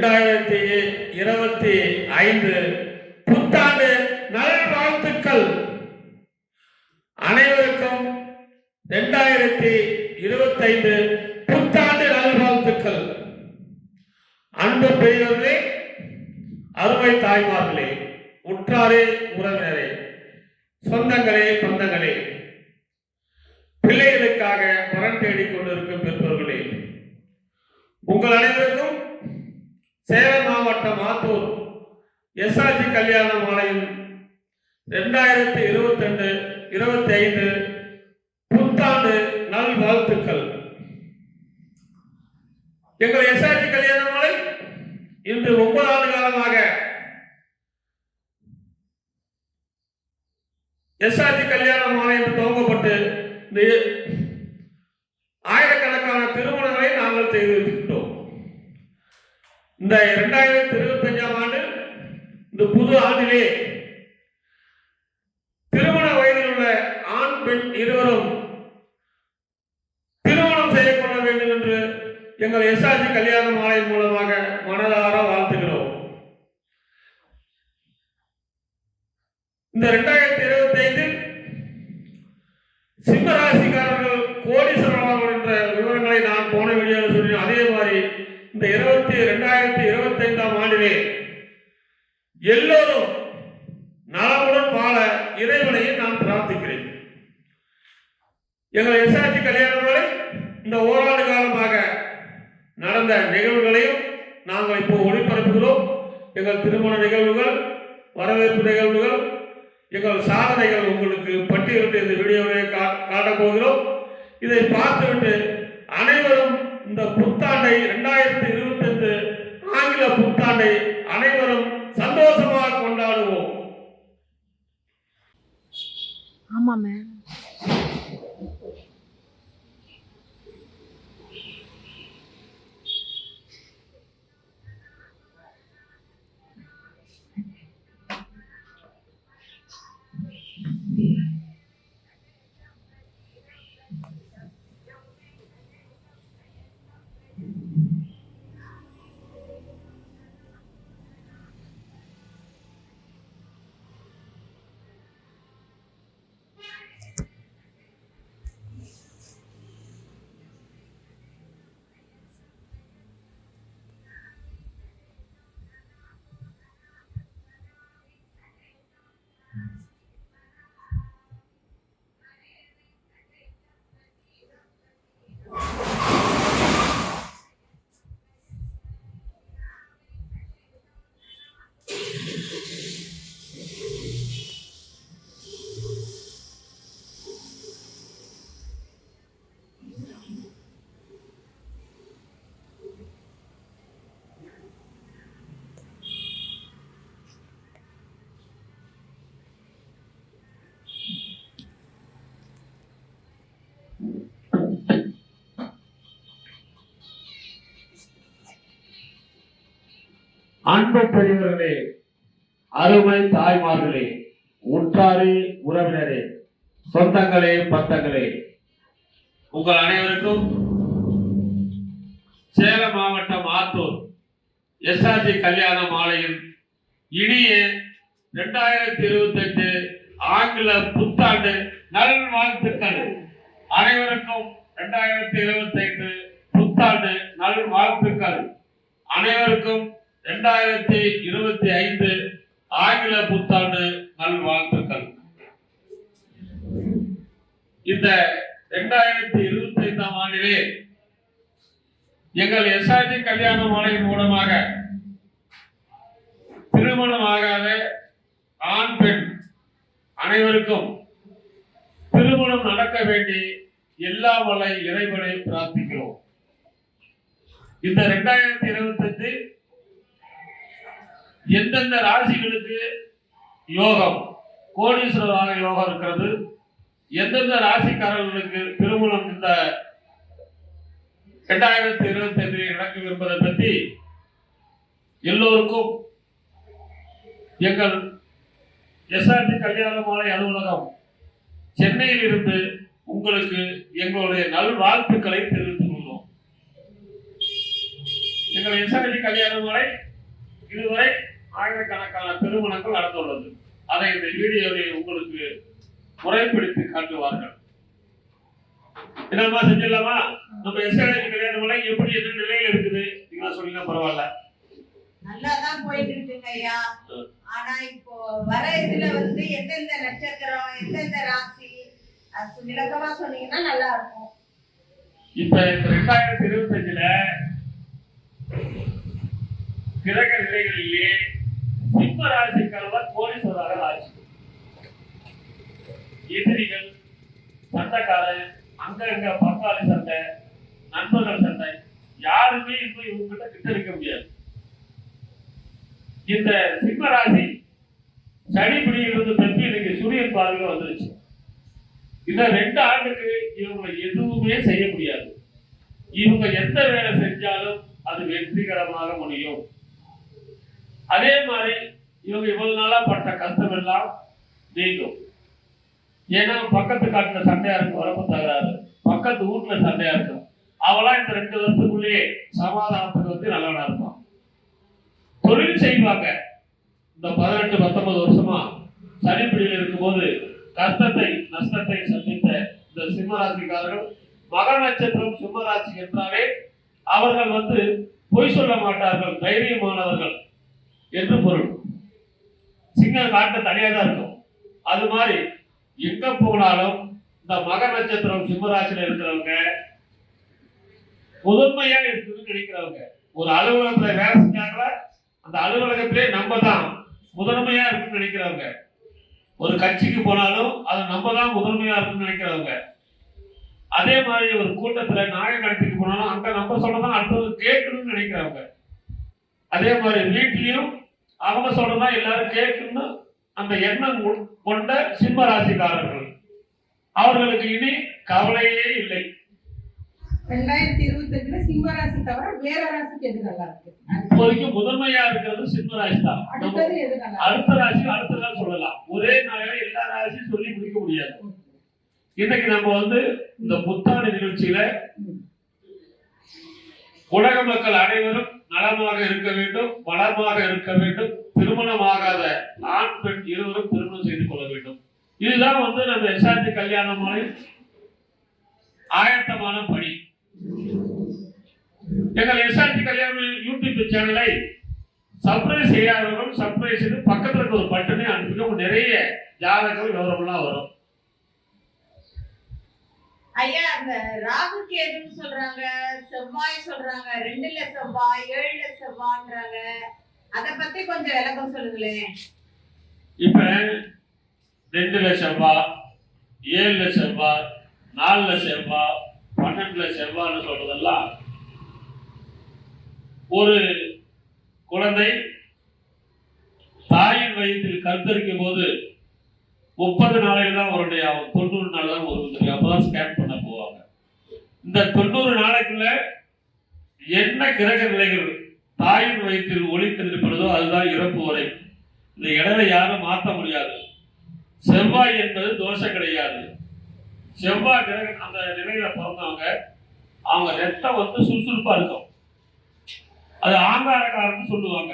2025 புத்தாண்டு நல்வாழ்த்துக்கள். அனைவருக்கும் 2025 புத்தாண்டு நல்வாழ்த்துக்கள். அன்பு பெரியவர்களே, அருமை தாய்மார்களே, உற்றாரே, உறவினரே, சொந்தங்களே, பந்தங்களே, பிள்ளைகளுக்காக மரம் தேடிக் கொண்டிருக்கும் பெற்றோர்களே, உங்கள் அனைவருக்கும் சேலம் மாவட்டம் ஆத்தூர் எஸ்ஆர்ஜி கல்யாண மாலையில் 2022-25 புத்தாண்டு நல்வாழ்த்துக்கள். எங்கள் எஸ்ஆர்ஜி கல்யாண மாலை இன்று 9 ஆண்டு காலமாக எஸ்ஆர்ஜி கல்யாண மாலை என்று துவங்கப்பட்டு இந்த ஆயிரக்கணக்கான திருமணங்களை நாங்கள் செய்து வைத்திருக்கிறோம். இந்த 2025 ஆண்டு இந்த புது ஆண்டிலே திருமண வயதில் உள்ள ஆண் பெண் இருவரும் திருமணம் செய்யப்பட வேண்டும் என்று எங்கள் எஸ்ஆர்ஜி கல்யாண மாலை மூலமாக மனதார வாழ்த்துகிறோம். இந்த 2025 சிம்மராசிக்காரர்கள் கோடீஸ்வரர்கள் என்ற விவரங்களை நான் போன வீடியோவில் சொன்னேன். அதே மாதிரி இந்த 2025 ஆண்டிலே எல்லோரும் நலமுடன் வாழ இறைவனையை நான் பிரார்த்திக்கிறேன். எங்கள் எஸ்ஆர்ஜி கல்யாண மாலை இந்த ஓராண்டு காலமாக நடந்த நிகழ்வுகளையும் நாங்கள் இப்போ ஒளிபரப்புகிறோம். எங்கள் திருமண நிகழ்வுகள், வரவேற்பு நிகழ்வுகள், எங்கள் சாதனைகள் உங்களுக்கு பட்டியலிட்டு இந்த வீடியோவை காட்டப் போகிறோம். இதை பார்த்துவிட்டு அனைவரும் இந்த புத்தாண்டை 2025 ஆங்கில புத்தாண்டை அனைவரும் சந்தோஷமாக கொண்டாடுவோம். ஆமா மேம். அன்பு பெரியவர்களே, அருமை தாய்மார்களே, உற்றாரே, உறவினரே, சொந்தங்களே, பந்தங்களே, உங்கள் அனைவருக்கும் சேலம் மாவட்டம் ஆத்தூர் எஸ்ஆர்ஜி கல்யாண மாலையில் இனிய 2025 ஆங்கில புத்தாண்டு நல்வாழ்த்துக்கள். அனைவருக்கும் 2025 புத்தாண்டு நல்வாழ்த்துக்கள். அனைவருக்கும் 2025 ஆங்கில புத்தாண்டு நல்வாழ்த்துக்கள். இந்த 2025 ஆண்டிலே எங்கள் எஸ்ஆர்ஜி கல்யாண மாலை மூலமாக திருமணமாகாத ஆண் பெண் அனைவருக்கும் திருமணம் நடக்க வேண்டி எல்லா வல்ல இறைவனை பிரார்த்திக்கிறோம். இந்த 2025 எந்தெந்த ராசிகளுக்கு யோகம், கோடீஸ்வரராக யோகம் இருக்கிறது, எந்தெந்த ராசிக்காரர்களுக்கு திருமணம் இந்த 2025 நடக்கும் என்பதை பற்றி எல்லோருக்கும் எங்கள் எஸ்ஆர்ஜி கல்யாண மாலை அலுவலகம் சென்னையில் இருந்து உங்களுக்கு எங்களுடைய நல்வாழ்த்துக்களை தெரிவித்துக் கொள்கிறோம். எங்கள் எஸ்ஆர்ஜி கல்யாணமலை இதுவரை ஆயிரக்கணக்கான திருமணங்கள் நடந்துள்ளது. அதை இந்த வீடியோவில் உங்களுக்கு முறைப்படுத்தி காட்டுவார்கள். என்னமா செஞ்சிடலாமா? நம்ம எஸ்ஆர்ஜி கல்யாணமலை எப்படி என்ன நிலையில இருக்குது நீங்க சொன்னீங்க பரவாயில்ல. நல்லாதான் போயிட்டு இருக்குங்க ஐயா. ஆனா இப்போ வர இதுல வந்து எந்தெந்த நட்சத்திரம் எந்தெந்த ராசி விளக்கமா சொன்னீங்கன்னா நல்லா இருக்கும். இப்ப 2025ல கிரக நிலைகளிலே சிம்ம ராசிக்காரர் கோடீஸ்வரராக ஆச்சு. எதிரிகள், சண்டைக்காரன், அங்க பங்காளி சண்டை, நண்பர்கள் சண்டை, யாருமே இன்னும் இவங்க கிட்ட இருக்க முடியாது. இந்த சிம்ம ராசி சனி பிடியிலிருந்து தப்பி இன்னைக்கு சூரியன் பார்வையில வந்துருச்சு. இந்த 2 ஆண்டுக்கு இவங்க எதுவுமே செய்ய முடியாது. இவங்க எந்த வேலை செஞ்சாலும் அது வெற்றிகரமாக முடியும். அதே மாதிரி இவங்க இவ்வளவு நாளா பட்ட கஷ்டம் எல்லாம் நீங்கும். ஏன்னா பக்கத்து காட்டுல சண்டையா இருக்கும், வரப்பு தகராறு, பக்கத்து வீட்டுல சண்டையா இருக்கும். அவெல்லாம் இந்த 2 வருஷத்துக்குள்ளேயே சமாதானத்துக்கு வந்து நல்லவனா இருப்பான். தொழில் செய்வாங்க. இந்த 18-19 வருஷமா சனிப்பிடியில் இருக்கும்போது கஷ்டத்தை நஷ்டத்தை சந்தித்த இந்த சிம்மராசிக்காரர்கள் மக நட்சத்திரம் சிம்மராசி என்றாலே அவர்கள் வந்து பொய் சொல்ல மாட்டார்கள், தைரியமானவர்கள் என்று பொருள். சிங்கம் காட்ட தனியாக தான் இருக்கும். அது மாதிரி எங்க போனாலும் இந்த மக நட்சத்திரம் சிம்மராசியில் இருக்கிறவங்க முதன்மையா இருக்குன்னு நினைக்கிறவங்க. ஒரு அலுவலகத்துல வேலை செஞ்சாங்களா அந்த அலுவலகத்திலே நம்ம தான் முதன்மையா இருக்குன்னு நினைக்கிறவங்க. ஒரு கட்சிக்கு போனாலும் அது நம்ம தான் முதன்மையா இருக்குன்னு நினைக்கிறவங்க. அதே மாதிரி ஒரு கூட்டத்துல நாய நடத்திக்கு போனாலும் அங்க நம்ம சொல்லதான் அடுத்தது கேட்கணும்னு நினைக்கிறவங்க. அதே மாதிரி வீட்லயும் அவங்க சொல்லதான் எல்லாரும் கேட்கணும்னு அந்த எண்ணம் கொண்ட சிம்ம ராசிக்காரர்கள். அவர்களுக்கு இனி கவலையே இல்லை. 2025ல சிம்ம ராசி தவிர வேற ராசிக்கு எது நல்லா இருக்கு? இப்போதைக்கு முதன்மையா இருக்கிறது சிம்ம ராசி தான். அடுத்தது எது நல்லா? அடுத்த ராசி அடுத்த நாள் சொல்லலாம். ஒரே நாளில எல்லா ராசியும் சொல்லி முடிக்க முடியாது. இன்னைக்கு நம்ம வந்து இந்த புத்தாண்டு நிகழ்ச்சியில உலக மக்கள் அனைவரும் நலமாக இருக்க வேண்டும், வளமாக இருக்க வேண்டும், திருமணமாகாத ஆண் பெண் இருவரும் திருமணம் செய்து கொள்ள வேண்டும். இதுதான் வந்து நம்ம எஸ்ஆர்ஜி கல்யாணமலை ஆயத்தமான பணி. எங்கள் எஸ்ஆர்ஜி கல்யாணம் யூடியூப் சேனலை சப்ஸ்கிரைப் செய்யாதவர்கள் சப்ஸ்கிரைப் செய்து பக்கத்துல இருக்க ஒரு பட்டனை அனுப்பிட்டு நிறைய ஜாதகங்கள் விவரம்லாம் வரும். ஐயா அந்த ராகு கேதுன்னு சொல்றாங்க, செவ்வாய் சொல்றாங்க, 2ல செவ்வாய் 7ல செவ்வாய்ன்றாங்க. அத பத்தி கொஞ்சம் விளக்கம் சொல்லுங்களேன். இப்ப 2ல செவ்வாய், 7ல செவ்வாய், 4ல செவ்வாய், 12ல செவ்வாய்னு சொல்றதெல்லாம் ஒரு குழந்தை தாயின் வயிற்றில் கருத்தரிக்கும் போது 30 நாளைக்கு தான் அவருடைய 90 நாள் தான் ஒரு அப்பதான் ஸ்கேன் பண்ண போவாங்க. இந்த 90 நாளைக்குள்ள என்ன கிரக நிலைகள் தாயின் வயிற்றில் ஒளிக்கதிர்படுதோ அதுதான் இறப்பு வரை. இந்த இடத்தை யாரும் மாற்ற முடியாது. செவ்வாய் என்பது தோஷம் கிடையாது. செவ்வாய் கிரக அந்த நிலையில பிறந்தவங்க அவங்க ரத்தம் வந்து சுறுசுறுப்பா இருக்கும். அது ஆங்காரக்காரன்னு சொல்லுவாங்க.